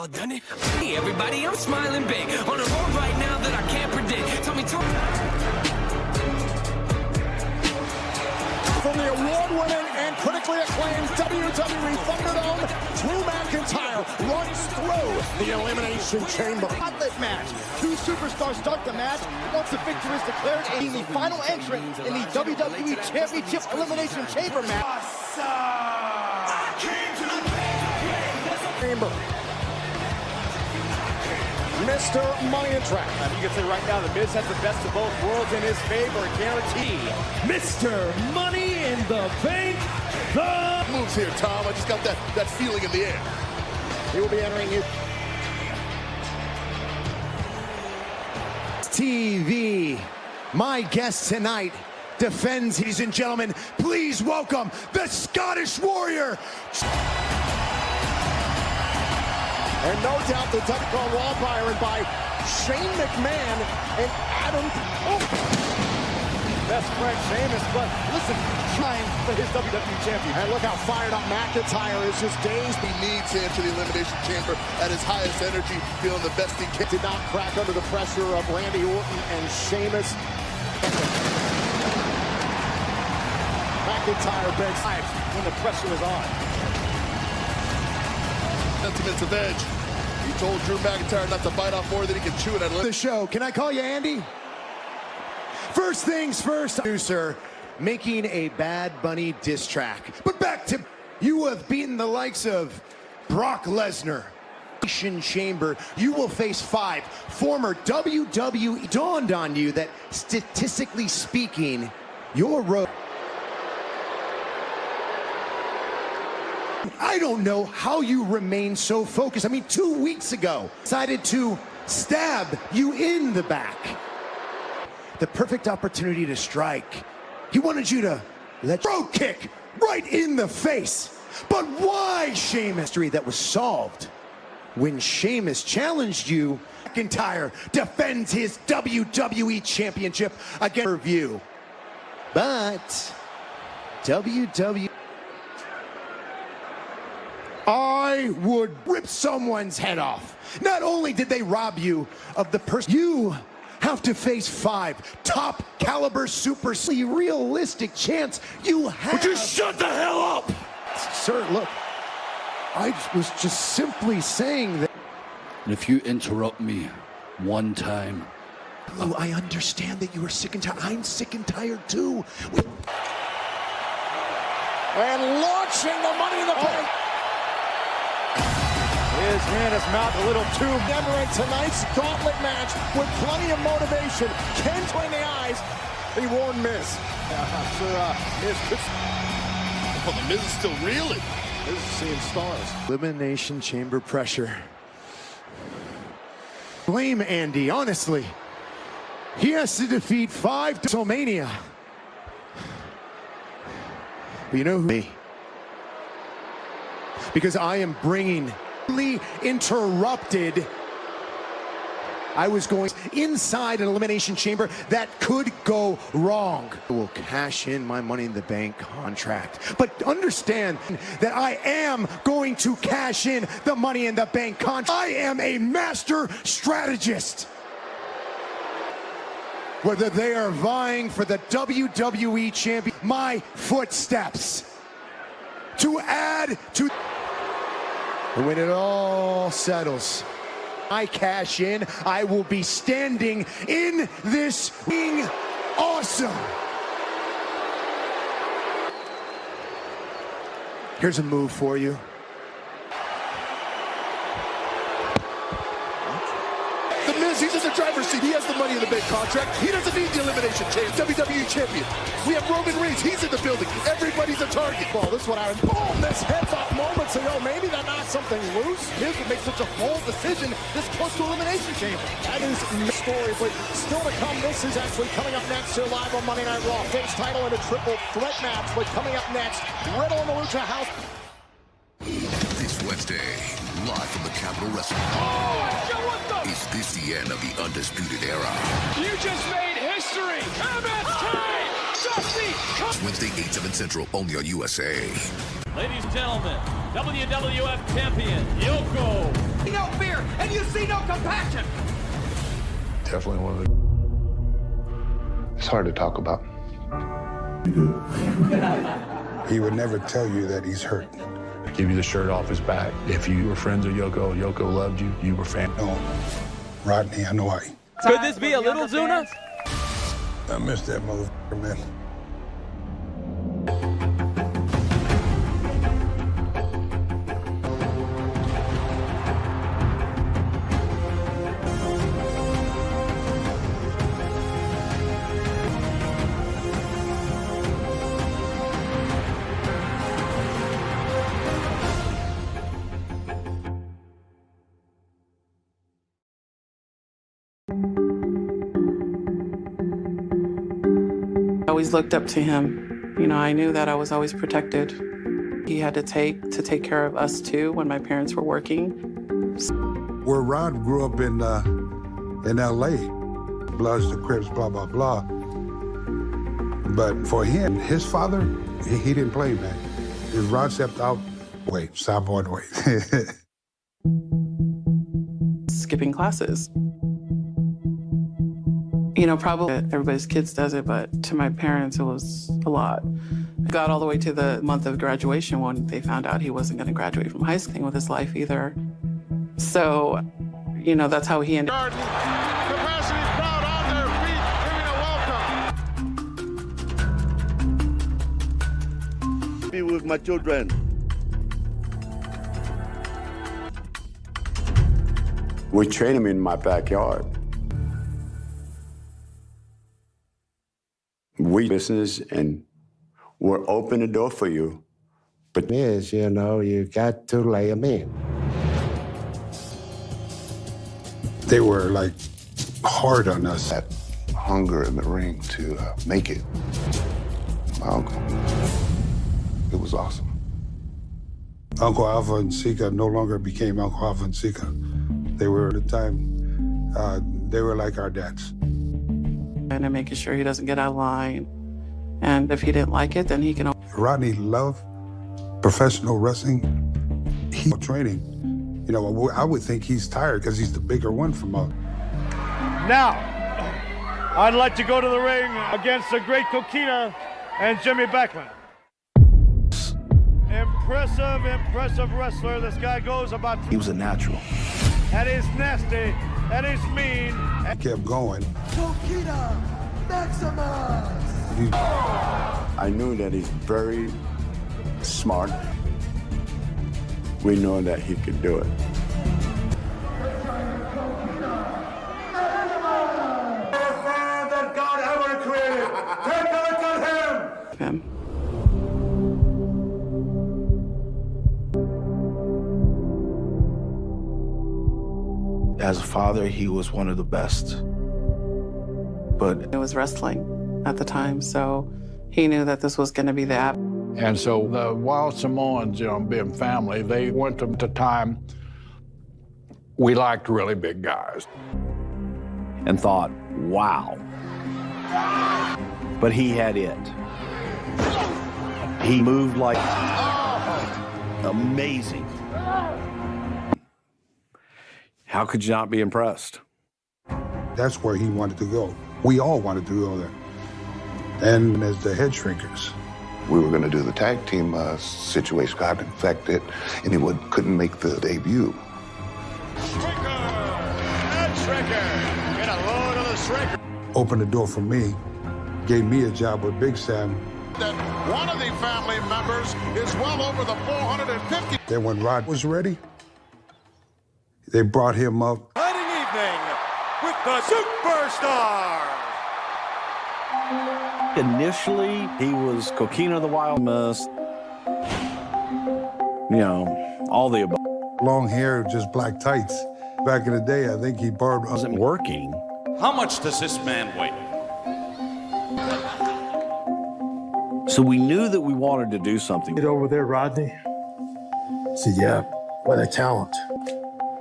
y'all done it? Hey, everybody, I'm smiling big. On a road right now that I can't predict. Tell me to... From the award-winning and critically acclaimed WWE Thunderdome, Drew McIntyre runs through the Elimination Chamber. Gauntlet match. Two superstars start the match. Once the victor is declared, in the final entrant in the WWE Championship Elimination Chamber match. Chamber. Mr. Money in Track. You can say right now, The Miz has the best of both worlds in his favor, guarantee. Mr. Money in the Bank. The moves here, Tom. I just got that feeling in the air. He will be entering it. TV. My guest tonight defends, ladies and gentlemen, please welcome the Scottish Warrior. And no doubt the Tucker Wall Byron by Shane McMahon and Adam. Best friend Sheamus, but listen, trying for his WWE champion. And look how fired up McIntyre is, just dazed. He needs to enter the Elimination Chamber at his highest energy, feeling the best he can. Did not crack under the pressure of Randy Orton and Sheamus. McIntyre begs when the pressure is on. Sentiments of edge. He told Drew McIntyre not to bite off more than he can chew. The show. Can I call you Andy? First things first, producer, making a Bad Bunny diss track. But back to, you have beaten the likes of Brock Lesnar. Chamber, you will face 5 former WWE. Dawned on you that statistically speaking, your road. I don't know how you remain so focused. I mean, 2 weeks ago, decided to stab you in the back. The perfect opportunity to strike. He wanted you to let throw kick right in the face. But why Sheamus? That was solved when Sheamus challenged you. McIntyre defends his WWE Championship against review. But WWE, I would rip someone's head off. Not only did they rob you of the person, you have to face 5 top caliber super realistic chance you have. Would you shut the hell up? Sir, look, I was just simply saying that. And if you interrupt me one time. Oh, I understand that you are sick and tired. I'm sick and tired too. and launching the Money in the Bank. His hand is mouthed a little too. Entering tonight's gauntlet match with plenty of motivation. Ken between the eyes. He warned Miz. I'm sure Miz could. Well, the Miz is still reeling. Miz is seeing stars. Elimination Chamber pressure. Blame Andy, honestly. He has to defeat 5 WrestleMania. But you know who? Me. Because I am bringing interrupted. I was going inside an elimination chamber that could go wrong. I will cash in my Money in the Bank contract. But understand that I am going to cash in the Money in the Bank contract. I am a master strategist. Whether they are vying for the WWE champion, my footsteps to add to. And when it all settles, I cash in, I will be standing in this ring. Awesome. Here's a move for you. The Miz, he's in the driver's seat. He has the Money in the Bank contract. He doesn't need the Elimination Chamber. WWE Champion. We have Roman Reigns. He's in the building. Everybody's a target. Well, this is what I was. Boom! This heads off moments ago. Maybe that knocked something loose. Miz would make such a bold decision this close to Elimination Chamber. That is the story, but still to come. This is actually coming up next here live on Monday Night Raw. Face title in a triple threat match, but coming up next, Riddle in the Lucha House. This Wednesday, live from the Capitol Wrestling. Is this the end of the Undisputed Era? You just made history! MSK! Dusty! Wednesday, 8, 7 Central, only on USA. Ladies and gentlemen, WWF Champion, Yoko! passion. Definitely one of the... It's hard to talk about. He would never tell you that he's hurt. Give you the shirt off his back. If you were friends with Yoko, Yoko loved you, you were fan. No, Rodney, I know why. Could this be a little Zuna? I miss that motherfucker, man. I always looked up to him. You know, I knew that I was always protected. He had to take care of us too when my parents were working. Where Rod grew up in L.A., Bloods, the Crips, blah, blah, blah. But for him, his father, he didn't play, man. If Rod stepped out, wait, stop on, wait. Skipping classes. You know, probably everybody's kids does it, but to my parents, it was a lot. I got all the way to the month of graduation when they found out he wasn't going to graduate from high school with his life either. So, you know, that's how he ended up. Capacity crowd on their feet, giving a welcome. Be with my children. We train him in my backyard. We business and we'll open the door for you. But is, you know, you got to lay them in. They were like hard on us. That hunger in the ring to make it. My uncle. It was awesome. Uncle Alpha and Sika no longer became Uncle Alpha and Sika. They were at the time, they were like our dads. And making sure he doesn't get out of line. And if he didn't like it, then he can... Rodney loved professional wrestling. He training. You know, I would think he's tired because he's the bigger one from us. Now, I'd like to go to the ring against the great Coquina and Jimmy Backlund. Impressive wrestler. This guy goes about... He was a natural. And he's nasty, and he's mean. Kept going. Coquina Maximus! I knew that he's very smart. We know that he could do it. That God ever created! Take a look at him! As a father, he was one of the best. But it was wrestling at the time, so he knew that this was going to be the app. And so the Wild Samoans, you know, being family, they went to the time we liked really big guys. And thought, wow. But he had it. He moved like amazing. How could you not be impressed? That's where he wanted to go. We all wanted to go there. And as the head shrinkers. We were going to do the tag team situation. Got infected, and he couldn't make the debut. Striker! And Striker! Get a load of the Striker! Opened the door for me, gave me a job with Big Sam. That one of the family members is well over the 450. Then when Rod was ready, they brought him up. Fighting evening with the Superstar! Initially, he was Coquina the Wild Must. You know, all the above. Long hair, just black tights. Back in the day, I think he barbed. Wasn't working. How much does this man weigh? So we knew that we wanted to do something. Get over there, Rodney. I said, yeah, what a talent.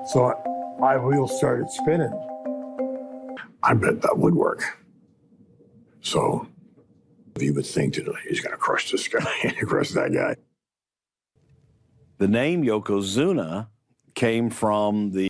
So my wheels started spinning. I bet that would work. So you would think that he's going to crush this guy and crush that guy. The name Yokozuna came from the